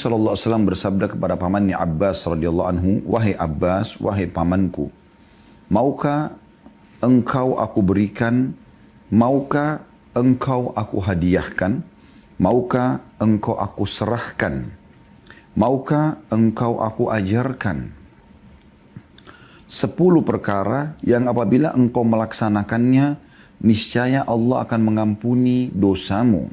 Sallallahu Alaihi Wasallam bersabda kepada pamannya Abbas radhiyallahu anhu, "Wahai Abbas, wahai pamanku, maukah engkau aku berikan, maukah engkau aku hadiahkan, maukah engkau aku serahkan, maukah engkau aku ajarkan 10 perkara yang apabila engkau melaksanakannya, niscaya Allah akan mengampuni dosamu.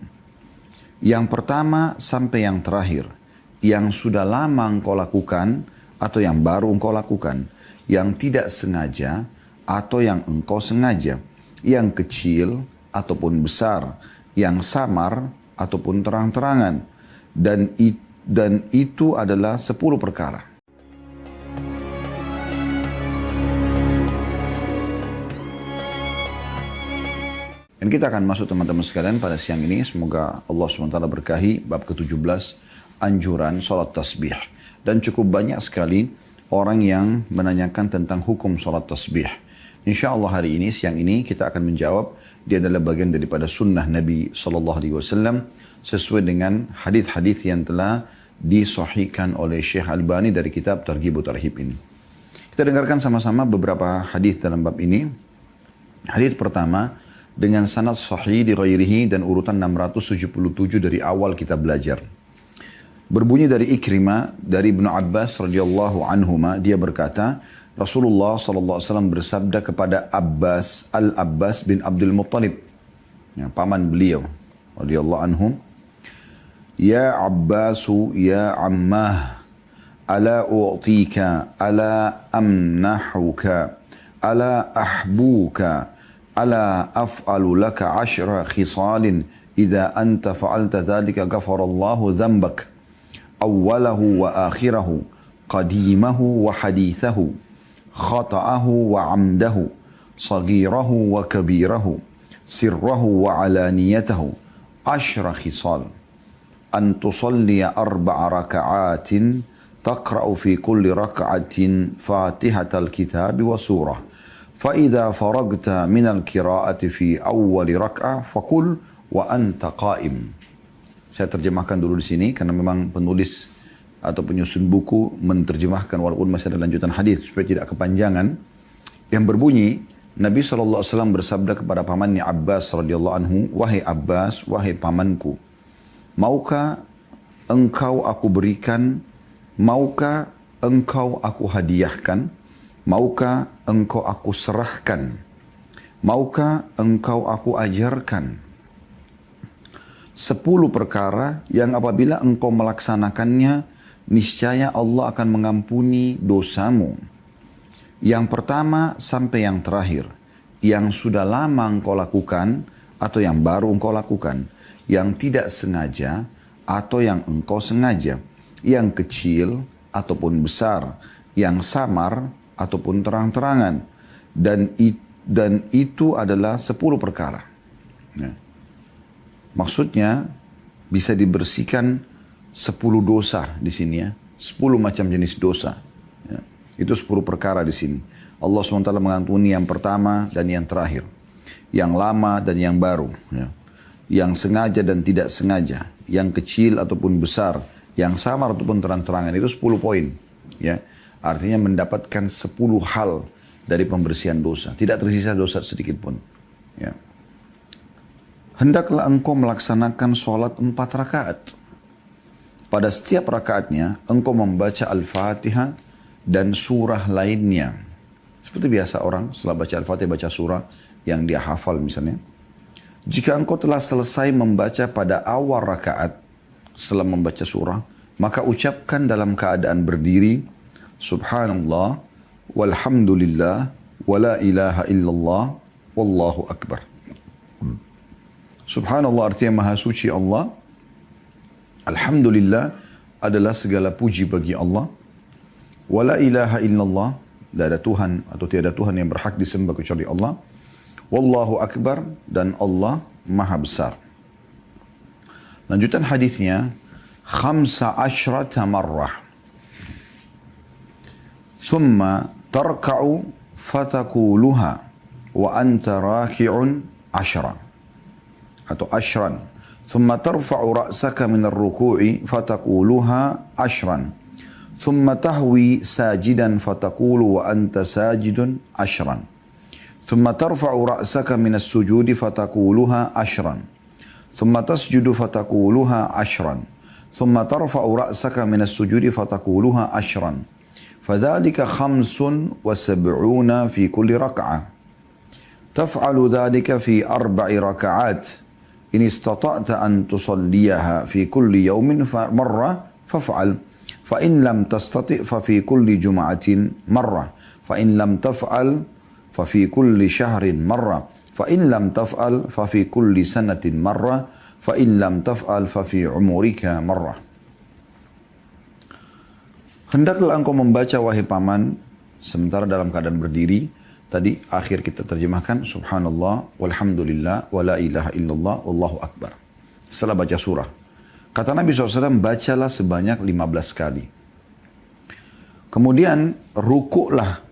Yang pertama sampai yang terakhir, yang sudah lama engkau lakukan atau yang baru engkau lakukan, yang tidak sengaja atau yang engkau sengaja, yang kecil ataupun besar, yang samar ataupun terang-terangan, dan itu adalah 10 perkara." Dan kita akan masuk teman-teman sekalian pada siang ini. Semoga Allah SWT berkahi bab ke-17 anjuran sholat tasbih. Dan cukup banyak sekali orang yang menanyakan tentang hukum sholat tasbih. Insya Allah hari ini, siang ini kita akan menjawab. Dia adalah bagian daripada sunnah Nabi SAW sesuai dengan hadith-hadith yang telah disahihkan oleh Syekh Albani dari kitab Targhib Tarhib ini. Kita dengarkan sama-sama beberapa hadith dalam bab ini. Hadith pertama dengan sanad sahih di ghairihi dan urutan 677 dari awal kita belajar. Berbunyi dari Ikrimah dari Ibnu Abbas radhiyallahu anhuma, dia berkata, Rasulullah sallallahu alaihi wasallam bersabda kepada Abbas, Al-Abbas bin Abdul Muttalib, ya, paman beliau radhiyallahu anhum, "Ya Abbasu ya ammah, ala u'tika, ala amnahuka, ala ahbuka, ala af'alu laka 10 khisalin, idza anta fa'alta dhalika ghafarallahu dhanbak, awwalahu wa akhirahu, qadimahu wa hadithahu, khata'ahu wa amdahu, saghirahu wa kabirahu, sirrahu wa alaniyatahu, 10 khisal. An tusalliya 4 raka'atin, taqra'u fi kulli raka'atin fatihatal kitabi wa surah. فإذا فرغت من القراءة في أول ركعة فقل وأنت قائم." Saya terjemahkan dulu di sini karena memang penulis atau penyusun buku menerjemahkan walaupun masih ada lanjutan hadis supaya tidak kepanjangan. Yang berbunyi, Nabi SAW bersabda kepada pamannya Abbas radhiyallahu anhu, "Wahai Abbas, wahai pamanku, maukah engkau aku berikan, maukah engkau aku hadiahkan, maukah engkau aku serahkan, maukah engkau aku ajarkan 10 perkara yang apabila engkau melaksanakannya, niscaya Allah akan mengampuni dosamu. Yang pertama sampai yang terakhir, yang sudah lama engkau lakukan atau yang baru engkau lakukan, yang tidak sengaja atau yang engkau sengaja, yang kecil ataupun besar, yang samar ataupun terang-terangan, dan itu adalah 10 perkara. Ya. Maksudnya bisa dibersihkan 10 dosa di sini, ya, 10 macam jenis dosa. Ya. Itu 10 perkara di sini. Allah SWT mengampuni yang pertama dan yang terakhir, yang lama dan yang baru, ya. Yang sengaja dan tidak sengaja, yang kecil ataupun besar, yang samar ataupun terang-terangan. Itu 10 poin. Ya. Artinya mendapatkan 10 hal dari pembersihan dosa. Tidak tersisa dosa sedikit pun. Ya. Hendaklah engkau melaksanakan sholat 4 rakaat. Pada setiap rakaatnya, engkau membaca Al-Fatihah dan surah lainnya. Seperti biasa orang setelah baca Al-Fatihah, baca surah yang dia hafal misalnya. Jika engkau telah selesai membaca pada awal rakaat, setelah membaca surah, maka ucapkan dalam keadaan berdiri, Subhanallah, walhamdulillah, wala ilaha illallah, wallahu akbar. Subhanallah artinya maha suci Allah. Alhamdulillah adalah segala puji bagi Allah. Wala ilaha illallah, tidak ada Tuhan atau tiada Tuhan yang berhak disembah kecuali Allah. Wallahu akbar, dan Allah maha besar. Lanjutan hadisnya, 15 marrah. ثم تركع فتقولها وأنت راكع 10 atau 10. ثم ترفع رأسك من الركوع فتقولها 10 ثم تهوي ساجدا فتقول وأنت ساجد 10 ثم ترفع رأسك من السجود فتقولها 10 ثم تسجد فتقولها 10 ثم ترفع رأسك من السجود فتقولها 10 فذلك 75 في كل ركعة تفعل ذلك في 4 ركعات إن استطعت أن تصليها في كل يوم مرة فافعل فإن لم تستطع ففي كل جمعة مرة فإن لم تفعل ففي كل شهر مرة فإن لم تفعل ففي كل سنة مرة فإن لم تفعل ففي عمرك مرة. Hendaklah engkau membaca wahai paman sementara dalam keadaan berdiri. Tadi akhir kita terjemahkan subhanallah walhamdulillah wa la ilaha illallah wallahu akbar. Setelah baca surah. Kata Nabi SAW, bacalah sebanyak 15 kali. Kemudian rukuklah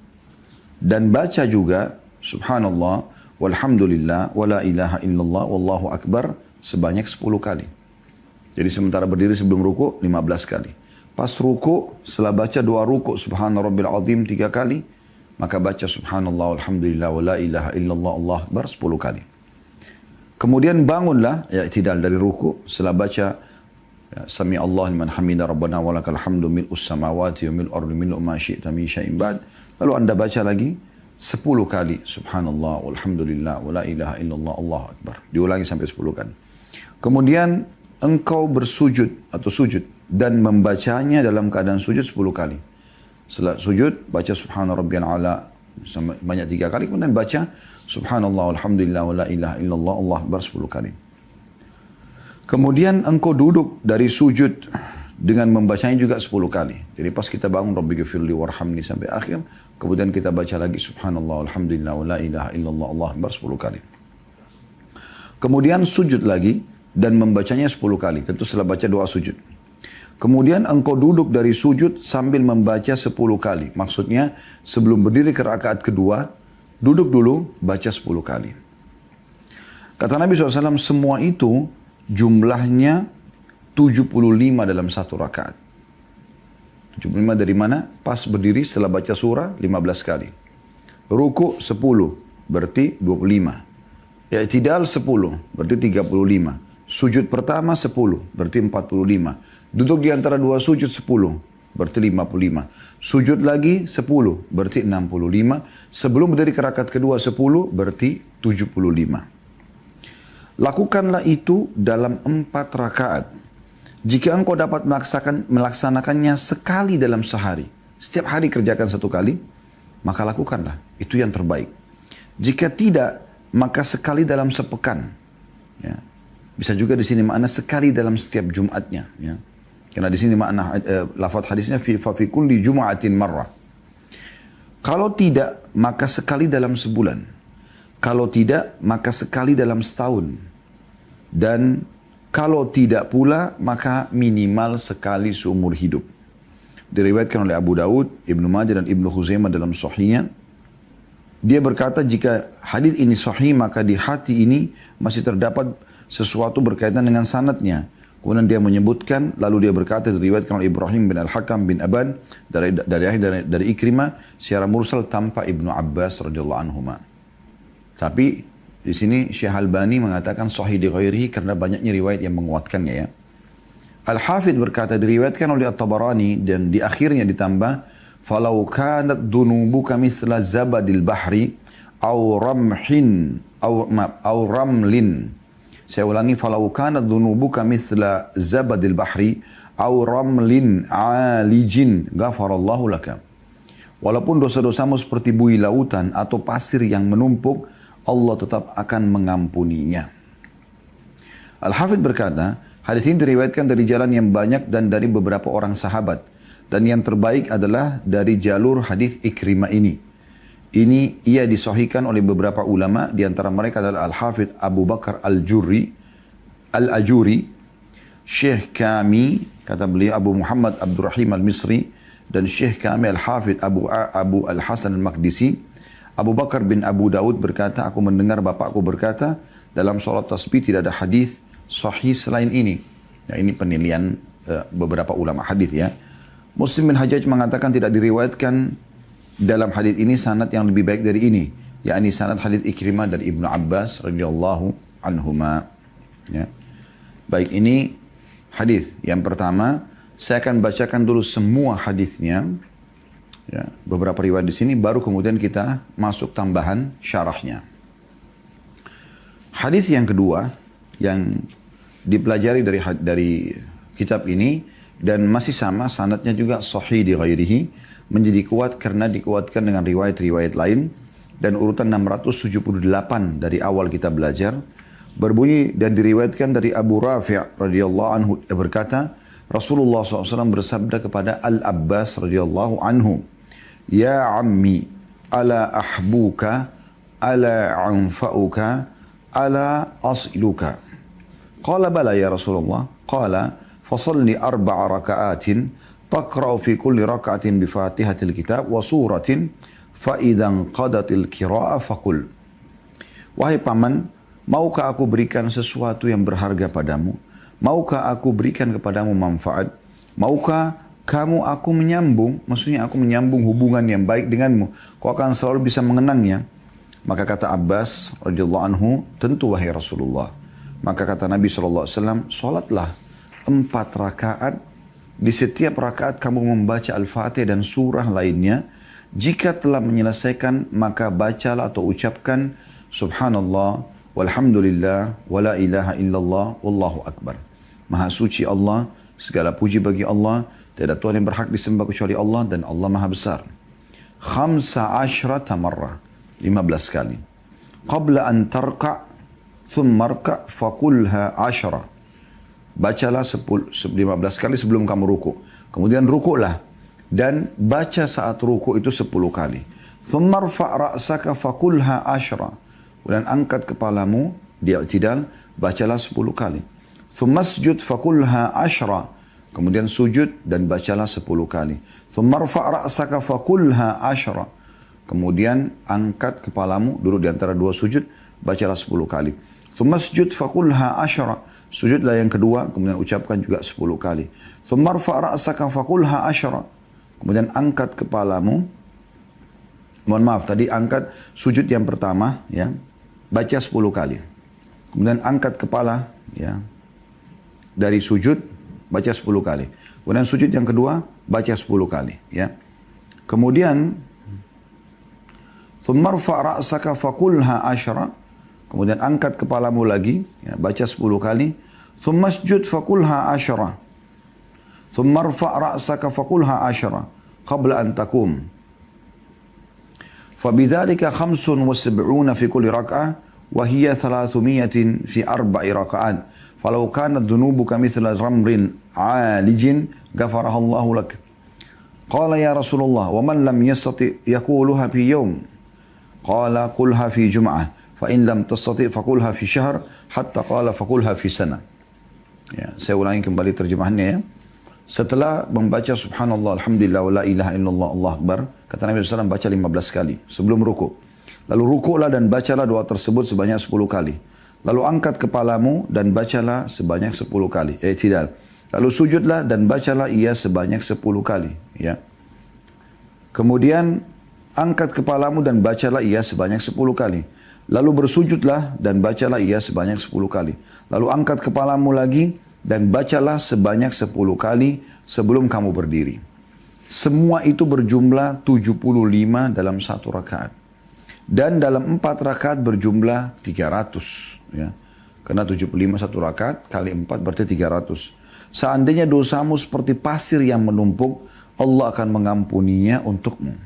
dan baca juga subhanallah walhamdulillah wa la ilaha illallah wallahu akbar sebanyak 10 kali. Jadi sementara berdiri sebelum rukuk 15 kali. Pas rukuk, setelah baca doa rukuk subhana rabbil azim 3 kali, maka baca subhanallah walhamdulillah wa la ilaha illallah Allah akbar 10 kali. Kemudian bangunlah i'tidal dari rukuk setelah baca ya, sami Allah liman hamida rabbana wa lakal hamdu mil'us samawati wa mil'ul ardi mil'u ma syi'ta min syai'in ba'd. Lalu Anda baca lagi 10 kali subhanallah walhamdulillah wa la ilaha illallah Allah akbar. Diulangi sampai 10 kali. Kemudian engkau bersujud atau sujud dan membacanya dalam keadaan sujud 10 kali. Setelah sujud, baca subhana rabbiyal a'la banyak 3 kali, kemudian baca subhanallah walhamdulillah wa la ilaha illallah Allah akbar 10 kali. Kemudian engkau duduk dari sujud dengan membacanya juga 10 kali. Jadi pas kita bangun rabbighfirli warhamni sampai akhir, kemudian kita baca lagi subhanallah walhamdulillah wa la ilaha illallah Allah akbar 10 kali. Kemudian sujud lagi dan membacanya 10 kali, tentu setelah baca doa sujud. Kemudian engkau duduk dari sujud sambil membaca 10 kali. Maksudnya sebelum berdiri ke rakaat kedua, duduk dulu, baca 10 kali. Kata Nabi SAW, semua itu jumlahnya 75 dalam satu rakaat. 75 dari mana? Pas berdiri setelah baca surah 15 kali. Ruku 10, berarti 25. I'tidal 10, berarti 35. Sujud pertama 10, berarti 45. Duduk di antara dua sujud 10, berarti 55. Sujud lagi 10, berarti 65. Sebelum berdiri ke rakaat kedua 10, berarti 75. Lakukanlah itu dalam 4 rakaat. Jika engkau dapat melaksanakannya sekali dalam sehari, setiap hari kerjakan 1 kali, maka lakukanlah. Itu yang terbaik. Jika tidak, maka sekali dalam sepekan. Ya. Bisa juga di sini makna sekali dalam setiap Jumatnya. Ya. Karena di sini makna lafaz hadisnya fi kulli jum'atin marrah. Kalau tidak, maka sekali dalam sebulan. Kalau tidak, maka sekali dalam setahun. Dan kalau tidak pula, maka minimal sekali seumur hidup. Diriwayatkan oleh Abu Dawud, Ibnu Majah dan Ibnu Khuzaimah dalam sahihnya. Dia berkata, jika hadis ini sahih, maka di hati ini masih terdapat sesuatu berkaitan dengan sanadnya. Kemudian dia menyebutkan, lalu dia berkata, diriwayatkan oleh Ibrahim bin Al-Hakam bin Aban dari Ikrimah secara mursal tanpa Ibnu Abbas radhiyallahu anhuma. Tapi di sini Syekh Albani mengatakan sahih di ghairihi karena banyaknya riwayat yang menguatkannya ya. Al-Hafidh berkata diriwayatkan oleh At-Tabarani dan di akhirnya ditambah falau kanat dunubuka mithla zabadil bahri aw ramhin aw ramlin. Saya ulangi, falau kanat dhunubuka mithla zabadil bahri aw ramlin alijin ghafarallahu laka. Walaupun dosa-dosamu seperti buih lautan atau pasir yang menumpuk, Allah tetap akan mengampuninya. Al-Hafidh berkata, hadis ini diriwayatkan dari jalan yang banyak dan dari beberapa orang sahabat. Dan yang terbaik adalah dari jalur hadis Ikrimah ini. Ini ia disahihkan oleh beberapa ulama, di antara mereka adalah Al-Hafidh Abu Bakar Al-Ajuri, Syekh Kami, kata beliau Abu Muhammad Abdurrahim Al-Misri, dan Syekh Kami Al-Hafidh Abu Al-Hasan Al-Maqdisi. Abu Bakar bin Abu Daud berkata, aku mendengar bapakku berkata, dalam sholat tasbih tidak ada hadis sahih selain ini. Ya, ini penilaian beberapa ulama hadis ya. Muslim bin Hajjaj mengatakan tidak diriwayatkan dalam hadis ini sanad yang lebih baik dari ini, yakni sanad hadis Ikrimah dari Ibnu Abbas radhiyallahu anhuma. Ya. Baik, ini hadis yang pertama. Saya akan bacakan dulu semua hadisnya, ya, beberapa riwayat di sini, baru kemudian kita masuk tambahan syarahnya. Hadis yang kedua yang dipelajari dari kitab ini dan masih sama sanadnya juga sahih di ghairihi, menjadi kuat karena dikuatkan dengan riwayat-riwayat lain, dan urutan 678 dari awal kita belajar, berbunyi dan diriwayatkan dari Abu Rafi' radhiyallahu anhu berkata, Rasulullah SAW bersabda kepada Al-Abbas radhiyallahu anhu, Ya ammi, ala ahbuka, ala anfa'uka, ala as'iluka. Qala bala ya Rasulullah. Qala, fasalli 4 raka'atin, taqra'u fi kulli raka'atin bi fatihatil kitab wa suratin, fa idhan qadatil kira'ah faqul. Wahai paman, maukah aku berikan sesuatu yang berharga padamu? Maukah aku berikan kepadamu manfaat? Maukah aku menyambung? Maksudnya aku menyambung hubungan yang baik denganmu. Kau akan selalu bisa mengenangnya. Maka kata Abbas radhiyallahu anhu, tentu wahai Rasulullah. Maka kata Nabi SAW, solatlah 4 rakaat. Di setiap rakaat kamu membaca Al-Fatihah dan surah lainnya. Jika telah menyelesaikan, maka bacalah atau ucapkan Subhanallah, walhamdulillah, wala ilaha illallah, wallahu akbar. Maha suci Allah, segala puji bagi Allah, tidak Tuhan yang berhak disembah kecuali Allah, dan Allah maha besar. 15 marrah, 15 kali. Qabla an tarka' thumma rka' fakulha 10. Bacalah 15 kali sebelum kamu ruku. Kemudian rukuklah dan baca saat ruku itu 10 kali. Thumma rfa' ra'saka fakulha 10. Kemudian angkat kepalamu di i'tidal, bacalah 10 kali. Thumma sujud fakulha 10. Kemudian sujud dan bacalah 10 kali. Thumma rfa' ra'saka fakulha 10. Kemudian angkat kepalamu, duduk di antara 2 sujud, bacalah 10 kali. Thumma sujud fakulha 10. Sujudlah yang kedua, kemudian ucapkan juga 10 kali. Thumma rfa' ra'saka fakulha 10. Kemudian angkat kepalamu. Mohon maaf, tadi angkat sujud yang pertama, ya. Baca 10 kali. Kemudian angkat kepala, ya. Dari sujud, baca 10 kali. Kemudian sujud yang kedua, baca 10 kali. Ya. Kemudian, thumma rfa' ra'saka fakulha 10. Kemudian angkat kepalamu lagi, ya, baca 10 kali. Thumma sujud fakulha 10. Thumma rfa' ra'saka fakulha 10. Qabla an takum. Fabidhalika 75 fi kulli rak'ah, wa hiya 300 fi 4 raka'at. Falau kanat dhunubuka mithla ramrin alijin ghafaraha Allahu lak. Qala ya Rasulullah, wa man lam yastati yaquluha fi yawm. Qala qulha fi jum'ah, fa in lam tastati faqulha fi syahr, hatta qala faqulha fi sana. Ya, saya ulangi kembali terjemahannya ya. Setelah membaca subhanallah, alhamdulillah, wa la ilaha illallah, Allah akbar, kata Nabi SAW baca 15 kali sebelum ruku. Lalu rukuklah dan bacalah doa tersebut sebanyak 10 kali. Lalu angkat kepalamu dan bacalah sebanyak 10 kali. Tidak. Lalu sujudlah dan bacalah ia sebanyak 10 kali. Ya. Kemudian angkat kepalamu dan bacalah ia sebanyak 10 kali. Lalu bersujudlah dan bacalah ia sebanyak 10 kali. Lalu angkat kepalamu lagi dan bacalah sebanyak 10 kali sebelum kamu berdiri. Semua itu berjumlah 75 dalam 1 rakaat. Dan dalam 4 rakaat berjumlah 300. Ya. Karena 75 1 rakaat kali 4 berarti 300. Seandainya dosamu seperti pasir yang menumpuk, Allah akan mengampuninya untukmu.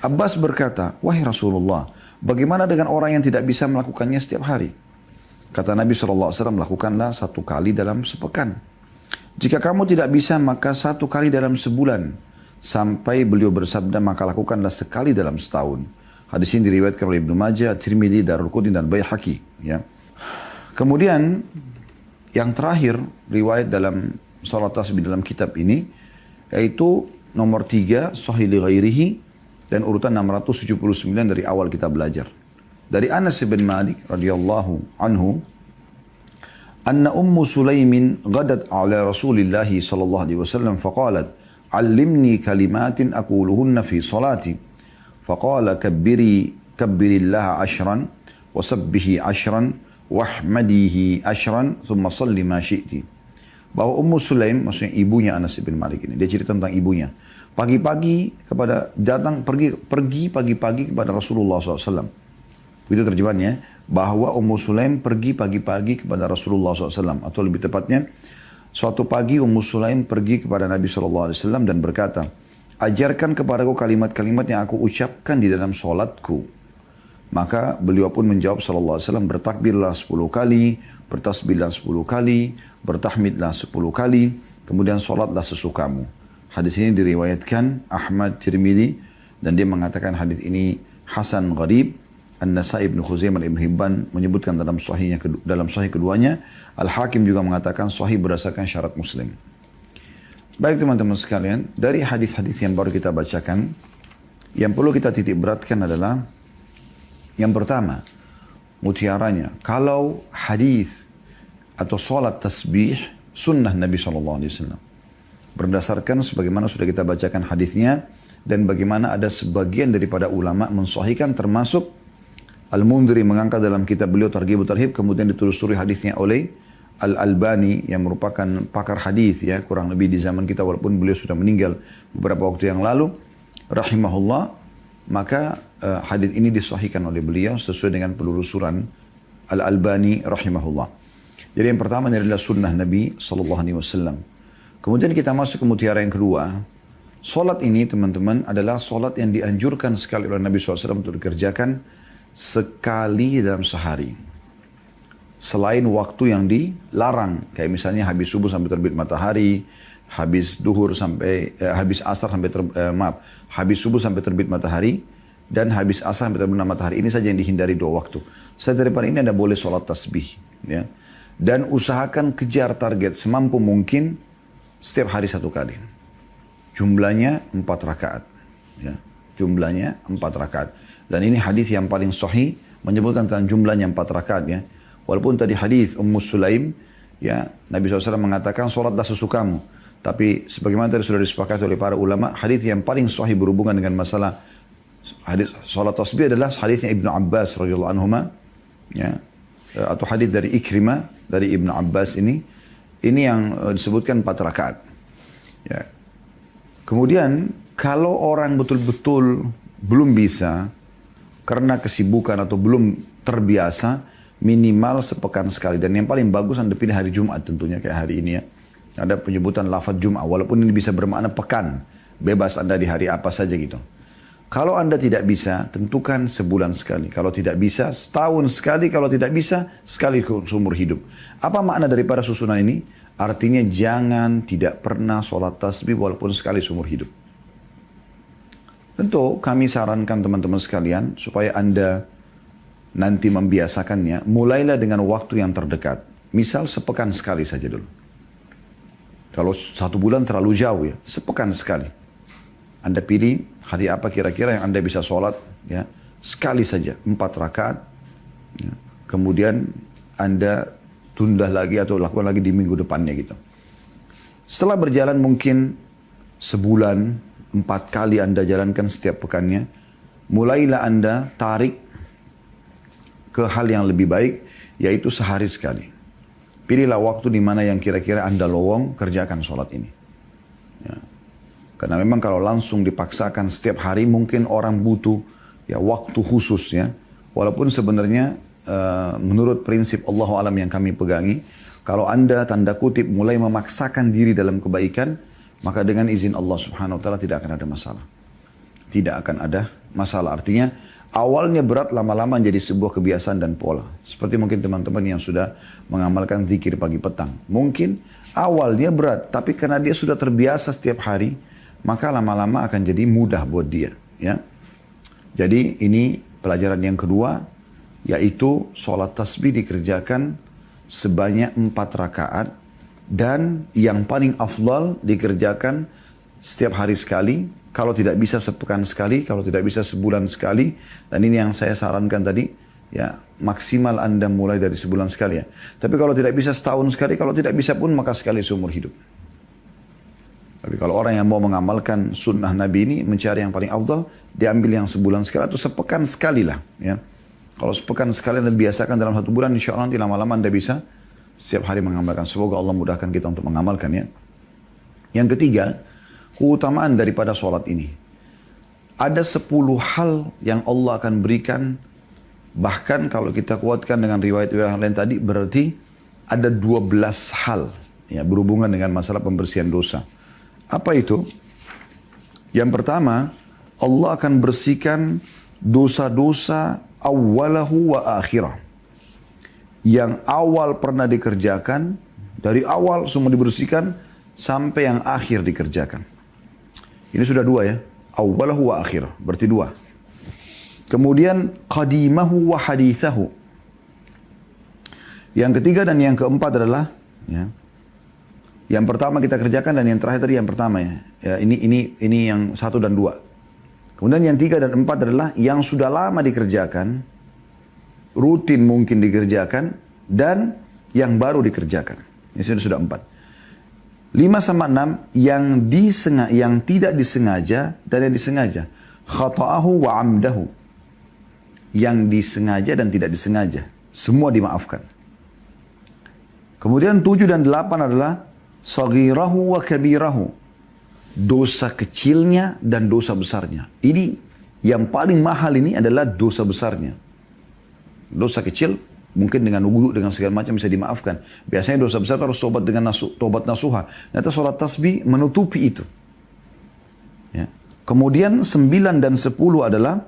Abbas berkata, wahai Rasulullah, bagaimana dengan orang yang tidak bisa melakukannya setiap hari? Kata Nabi SAW, lakukanlah 1 kali dalam sepekan. Jika kamu tidak bisa, maka 1 kali dalam sebulan. Sampai beliau bersabda, maka lakukanlah sekali dalam setahun. Hadis ini diriwayatkan oleh Ibnu Majah, Tirmidzi, Darul-Qutni dan Baihaqi. Ya. Kemudian yang terakhir riwayat dalam salat tasbih dalam kitab ini yaitu nomor 3 sahih li ghairihi dan urutan 679 dari awal kita belajar. Dari Anas bin Malik radhiyallahu anhu, anna Ummu Sulaimin ghadat ala Rasulillah sallallahu alaihi wasallam faqalat, "Allimni kalimatin aquluhunna fi salati." Faqala kabbirillaha 'ashran wa sabbihi 'ashran wahmadihi 'ashran thumma salli ma syi'ti. Bahwa Ummu Sulaim, maksudnya ibunya Anas bin Malik ini, dia cerita tentang ibunya. Pagi-pagi pergi pagi-pagi kepada Rasulullah SAW. Itu terjemahannya, bahwa Ummu Sulaim pergi pagi-pagi kepada Rasulullah SAW. Atau lebih tepatnya, suatu pagi Ummu Sulaim pergi kepada Nabi SAW dan berkata, "Ajarkan kepadaku kalimat-kalimat yang aku ucapkan di dalam sholatku." Maka beliau pun menjawab SAW, "Bertakbirlah 10 kali, bertasbihlah 10 kali, bertahmidlah 10 kali, kemudian sholatlah sesukamu." Hadis ini diriwayatkan Ahmad Tirmidzi dan dia mengatakan hadis ini hasan gharib. An-Nasai Ibn Khuzaimah Ibn Hibban menyebutkan dalam sahih keduanya. Al-Hakim juga mengatakan sahih berdasarkan syarat Muslim. Baik teman-teman sekalian, dari hadis-hadis yang baru kita bacakan, yang perlu kita titik beratkan adalah yang pertama, mutiaranya, kalau hadis atau sholat tasbih sunnah Nabi SAW. Berdasarkan sebagaimana sudah kita bacakan hadisnya dan bagaimana ada sebagian daripada ulama mensahihkan, termasuk Al-Mundhiri mengangkat dalam kitab beliau Targhib Tarhib, kemudian ditelusuri hadisnya oleh Al-Albani yang merupakan pakar hadis ya, kurang lebih di zaman kita walaupun beliau sudah meninggal beberapa waktu yang lalu rahimahullah. Maka hadis ini disahihkan oleh beliau sesuai dengan penelusuran Al-Albani rahimahullah. Jadi yang pertama adalah sunnah Nabi SAW. Kemudian kita masuk ke mutiara yang kedua. Solat ini teman-teman adalah solat yang dianjurkan sekali oleh Nabi SAW untuk dikerjakan sekali dalam sehari. Selain waktu yang dilarang, kayak misalnya habis subuh sampai terbit matahari, habis duhur sampai habis asar sampai habis subuh sampai terbit matahari, dan habis asar sampai terbit matahari. Ini saja yang dihindari 2 waktu. Setelah daripada ini Anda boleh sholat tasbih, ya. Dan usahakan kejar target semampu mungkin setiap hari 1 kali. Jumlahnya 4 rakaat, ya. Jumlahnya 4 rakaat. Dan ini hadis yang paling sahih menyebutkan tentang jumlahnya 4 rakaat, ya. Walaupun tadi hadis Ummu Sulaim, ya, Nabi SAW mengatakan sholatlah sesukamu. Tapi sebagaimana tadi sudah disepakati oleh para ulama, hadis yang paling sahih berhubungan dengan masalah hadis sholat tasbih adalah hadisnya Ibnu Abbas radhiyallahu anhuma, ya, atau hadis dari Ikrimah dari Ibnu Abbas ini yang disebutkan 4 rakaat. Ya. Kemudian kalau orang betul-betul belum bisa karena kesibukan atau belum terbiasa, minimal sepekan sekali. Dan yang paling bagus Anda pilih hari Jumat tentunya, kayak hari ini ya. Ada penyebutan lafaz Jumat, walaupun ini bisa bermakna pekan. Bebas Anda di hari apa saja gitu. Kalau Anda tidak bisa, tentukan sebulan sekali. Kalau tidak bisa, setahun sekali. Kalau tidak bisa, sekali seumur hidup. Apa makna daripada susunan ini? Artinya jangan tidak pernah sholat tasbih walaupun sekali seumur hidup. Tentu kami sarankan teman-teman sekalian supaya Anda nanti membiasakannya, mulailah dengan waktu yang terdekat. Misal sepekan sekali saja dulu. Kalau 1 bulan terlalu jauh ya, sepekan sekali. Anda pilih hari apa kira-kira yang Anda bisa sholat, ya, sekali saja, 4 rakaat. Ya. Kemudian Anda tunda lagi atau lakukan lagi di minggu depannya gitu. Setelah berjalan mungkin sebulan, 4 kali Anda jalankan setiap pekannya, mulailah Anda tarik ke hal yang lebih baik, yaitu sehari sekali. Pilihlah waktu di mana yang kira-kira Anda lowong, kerjakan sholat ini. Ya. Karena memang kalau langsung dipaksakan setiap hari, mungkin orang butuh ya waktu khusus ya. Walaupun sebenarnya menurut prinsip Allahu Alam yang kami pegangi, kalau Anda tanda kutip mulai memaksakan diri dalam kebaikan, maka dengan izin Allah Subhanahu wa taala tidak akan ada masalah. Tidak akan ada masalah. Artinya awalnya berat, lama-lama jadi sebuah kebiasaan dan pola. Seperti mungkin teman-teman yang sudah mengamalkan zikir pagi petang. Mungkin awalnya berat, tapi karena dia sudah terbiasa setiap hari, maka lama-lama akan jadi mudah buat dia. Ya. Jadi ini pelajaran yang kedua, yaitu sholat tasbih dikerjakan sebanyak 4 rakaat. Dan yang paling afdal dikerjakan setiap hari sekali. Kalau tidak bisa sepekan sekali, kalau tidak bisa sebulan sekali. Dan ini yang saya sarankan tadi, ya maksimal Anda mulai dari sebulan sekali ya. Tapi kalau tidak bisa setahun sekali, kalau tidak bisa pun maka sekali seumur hidup. Tapi kalau orang yang mau mengamalkan sunnah Nabi ini, mencari yang paling afdal, diambil yang sebulan sekali atau sepekan sekali lah. Ya. Kalau sepekan sekali Anda biasakan dalam 1 bulan, insya Allah nanti lama-lama Anda bisa setiap hari mengamalkan. Semoga Allah mudahkan kita untuk mengamalkan ya. Yang ketiga, keutamaan daripada sholat ini. Ada 10 hal yang Allah akan berikan. Bahkan kalau kita kuatkan dengan riwayat-riwayat lain tadi, berarti ada 12 hal ya, berhubungan dengan masalah pembersihan dosa. Apa itu? Yang pertama, Allah akan bersihkan dosa-dosa awalahu wa akhirah. Yang awal pernah dikerjakan, dari awal semua dibersihkan, sampai yang akhir dikerjakan. Ini sudah 2 ya. Awalahu wa akhirah, berarti 2. Kemudian qadimahu wa hadithahu. Yang ketiga dan yang keempat adalah ya, yang pertama kita kerjakan dan yang terakhir tadi yang pertama ya. Ya ini yang 1 dan 2. Kemudian yang 3 dan 4 adalah yang sudah lama dikerjakan, rutin mungkin dikerjakan, dan yang baru dikerjakan. Ini sudah 4. 5 sama 6 yang tidak disengaja dan yang disengaja. Khata'ahu wa amdahu. Yang disengaja dan tidak disengaja. Semua dimaafkan. Kemudian 7 dan 8 adalah saghirahu wa kabirahu. Dosa kecilnya dan dosa besarnya. Ini yang paling mahal ini adalah dosa besarnya. Dosa kecil mungkin dengan wudu dengan segala macam bisa dimaafkan. Biasanya dosa besar harus tobat dengan tobat nasuha. Ternyata sholat tasbih menutupi itu. Ya. Kemudian 9 dan 10 adalah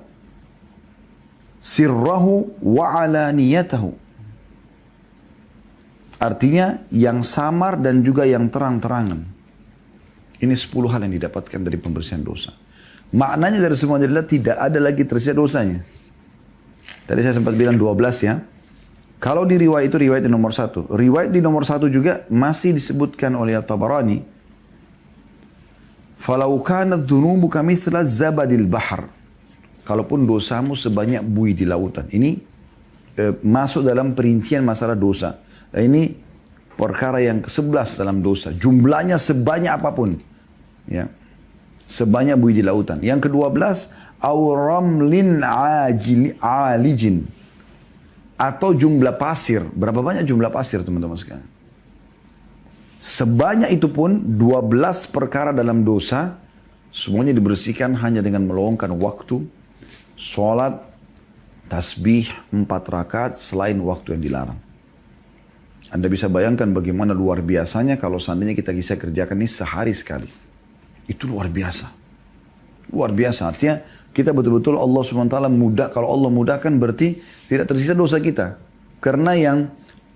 sirrahu wa alaniyatahu. Artinya yang samar dan juga yang terang-terangan. Ini 10 hal yang didapatkan dari pembersihan dosa. Maknanya dari semuanya adalah tidak ada lagi tersisa dosanya. Tadi saya sempat bilang 12 ya. Kalau di riwayat itu riwayat di nomor 1. Riwayat di nomor 1 juga masih disebutkan oleh At-Tabarani. Falau kanat dhunubuka mithla zabadil bahar. Kalaupun dosamu sebanyak buih di lautan. Ini masuk dalam perincian masalah dosa. Dan ini perkara yang ke-11 dalam dosa. Jumlahnya sebanyak apapun. Ya. Sebanyak buih di lautan. Yang ke-12, auramlin alijin. Atau jumlah pasir. Berapa banyak jumlah pasir teman-teman sekalian? Sebanyak itu pun 12 perkara dalam dosa. Semuanya dibersihkan hanya dengan meluangkan waktu. Sholat, tasbih 4 rakaat selain waktu yang dilarang. Anda bisa bayangkan bagaimana luar biasanya kalau seandainya kita bisa kerjakan ini sehari sekali. Itu luar biasa. Luar biasa. Artinya kita betul-betul Allah SWT mudah. Kalau Allah mudahkan berarti tidak tersisa dosa kita. Karena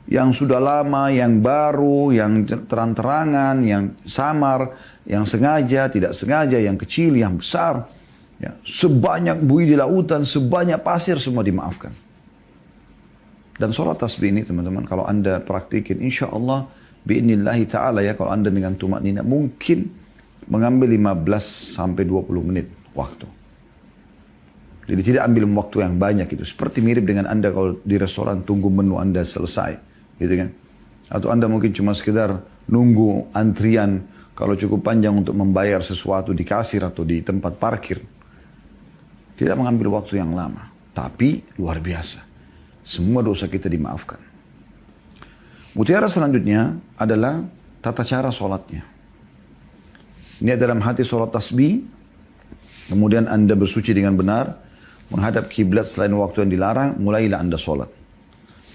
yang sudah lama, yang baru, yang terang-terangan, yang samar, yang sengaja, tidak sengaja, yang kecil, yang besar. Ya, sebanyak buih di lautan, sebanyak pasir semua dimaafkan. Dan sholat tasbih ini teman-teman, kalau Anda praktikin, insya Allah, bi'inillahi ta'ala ya, kalau Anda dengan tumak nina, mungkin mengambil 15 sampai 20 menit waktu. Jadi tidak ambil waktu yang banyak itu. Seperti mirip dengan Anda kalau di restoran tunggu menu Anda selesai. Gitu kan. Atau Anda mungkin cuma sekedar nunggu antrian kalau cukup panjang untuk membayar sesuatu di kasir atau di tempat parkir. Tidak mengambil waktu yang lama. Tapi luar biasa. Semua dosa kita dimaafkan. Mutiara selanjutnya adalah tata cara sholatnya. Ini dalam hati sholat tasbih. Kemudian Anda bersuci dengan benar. Menghadap kiblat selain waktu yang dilarang. Mulailah Anda sholat.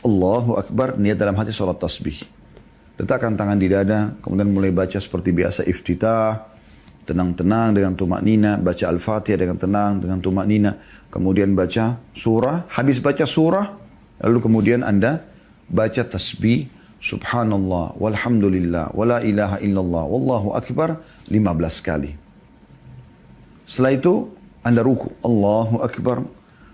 Allahu Akbar. Niat dalam hati sholat tasbih. Letakkan tangan di dada. Kemudian mulai baca seperti biasa iftitah. Tenang-tenang dengan tumak nina, baca Al-Fatihah dengan tenang, dengan tumak nina. Kemudian baca surah, habis baca surah, lalu kemudian Anda baca tasbih, subhanallah, walhamdulillah, wala ilaha illallah, wallahu akbar, 15 kali. Setelah itu Anda ruku, Allahu Akbar,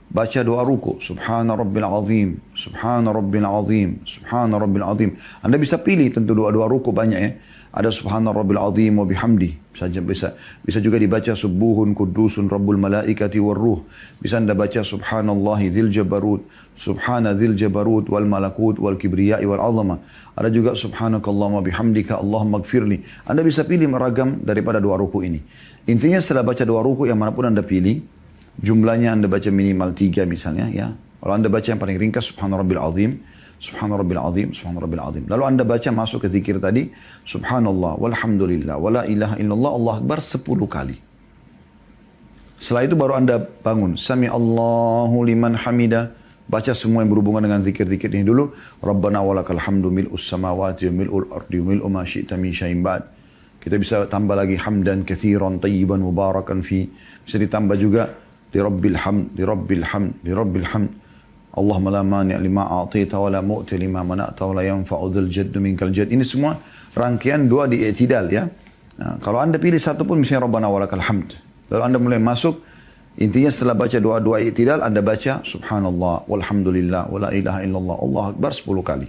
baca doa ruku, subhana rabbil azim, subhana rabbil azim, subhana rabbil azim. Anda bisa pilih tentu doa-doa ruku banyak ya. Ada subhana rabbil azim wa bihamdi. Bisa juga dibaca subuhun kudusun rabbul malaikati war ruh. Bisa Anda baca subhanallahi dzil jabarut, subhana dzil jabarut wal malakut wal kibriyai wal azama. Ada juga subhanakallahumma bihamdika Allahumma gfirli. Anda bisa pilih meragam daripada doa ruku ini. Intinya setelah baca doa ruku yang manapun Anda pilih, jumlahnya Anda baca minimal 3 misalnya ya. Kalau Anda baca yang paling ringkas subhana rabbil azim, subhana rabbil azim, subhana rabbil azim. Lalu Anda baca masuk ke zikir tadi, subhanallah walhamdulillah wala ilaha illallah Allah akbar 10 kali. Setelah itu baru Anda bangun, sami Allahu liman hamida. Baca semua yang berhubungan dengan zikir-zikir ini dulu. Rabbana walakal hamdu mil'us samawati wa mil'ul ardi wa mil'u ma syi'ta min syai'in ba'd. Kita bisa tambah lagi hamdan katsiran tayyiban mubarakan fi. Bisa ditambah juga li rabbil hamd, li rabbil hamd, li rabbil hamd. Allahumma la mani' lima a'taita wa la mu'ti lima mana'ta wa la yanfa'u dzal jaddu minkal jadd. Ini semua rangkaian doa di i'tidal ya. Nah, kalau Anda pilih satu pun misalnya Rabbana walakal hamd. Lalu Anda mulai masuk, intinya setelah baca doa-doa i'tidal Anda baca subhanallah walhamdulillah wa la ilaha illallah Allahu akbar 10 kali.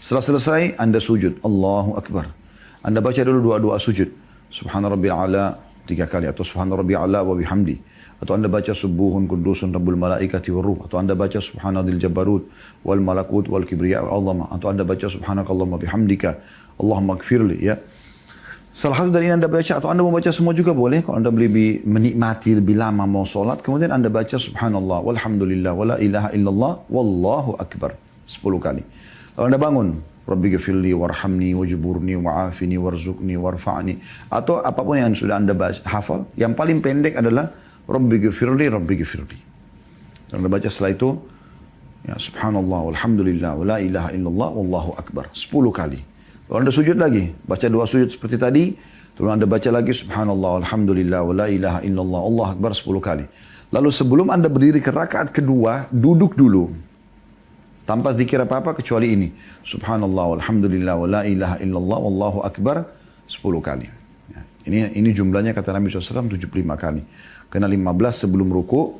Setelah selesai Anda sujud, Allahu akbar. Anda baca dulu doa-doa sujud. Subhana rabbil a'la 3 kali atau subhana rabbil a'la wa bihamdi. Atau Anda baca subuhun kudusun rabbul malaikati war ruh. Atau Anda baca subhanadzil jabarut wal malakut wal kibriya wal azama. Atau Anda baca subhanakallahumma bihamdika Allahumma gfirli ya. Salah satu dari Anda baca atau Anda mau baca semua juga boleh. Kalau Anda lebih menikmati lebih lama mau solat, kemudian Anda baca subhanallah walhamdulillah wala ilaha illallah wallahu akbar 10 kali. Lalu Anda bangun, Rabbi ghafirli warhamni wajburni wa'afini warzuqni warfa'ni. Atau apapun yang sudah Anda hafal, yang paling pendek adalah Rabbi ghafirli, Rabbi ghafirli. Dan Anda baca setelah itu, ya subhanallah walhamdulillah wala ilaha illallah wallahu akbar 10 kali. Lalu Anda sujud lagi, baca doa sujud seperti tadi, lalu Anda baca lagi subhanallah walhamdulillah wala ilaha illallah Allah akbar 10 kali. Lalu sebelum Anda berdiri ke rakaat kedua, duduk dulu. Tanpa zikir apa-apa kecuali ini. Subhanallah walhamdulillah wala ilaha illallah wallahu akbar 10 kali. Ya, ini jumlahnya kata Nabi SAW 75 kali. Kena 15 sebelum ruku,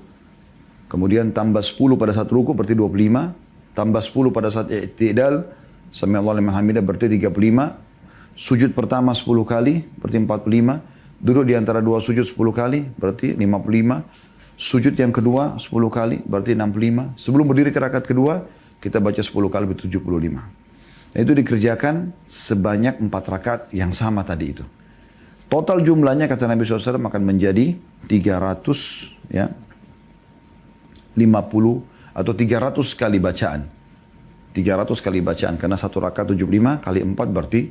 kemudian tambah 10 pada saat ruku berarti 25, tambah 10 pada saat i'tidal, sami Allah liman hamidah berarti 35, sujud pertama 10 kali berarti 45, duduk di antara dua sujud 10 kali berarti 55, sujud yang kedua 10 kali berarti 65, sebelum berdiri ke rakaat kedua kita baca 10 kali berarti 75. Nah, itu dikerjakan sebanyak 4 rakaat yang sama tadi itu. Total jumlahnya kata Nabi SAW akan menjadi 300 ya, 50 atau 300 kali bacaan. 300 kali bacaan karena satu rakaat 75 kali 4 berarti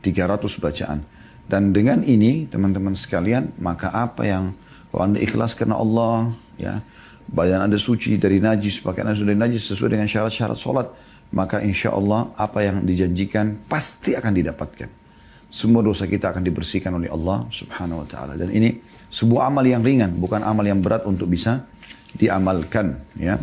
300 bacaan. Dan dengan ini teman-teman sekalian, maka apa yang kalau Anda ikhlas karena Allah ya, badan Anda suci dari najis, pakaian Anda sudah najis sesuai dengan syarat-syarat solat, maka insya Allah apa yang dijanjikan pasti akan didapatkan. Semua dosa kita akan dibersihkan oleh Allah subhanahu wa ta'ala. Dan ini sebuah amal yang ringan, bukan amal yang berat untuk bisa diamalkan. Ya.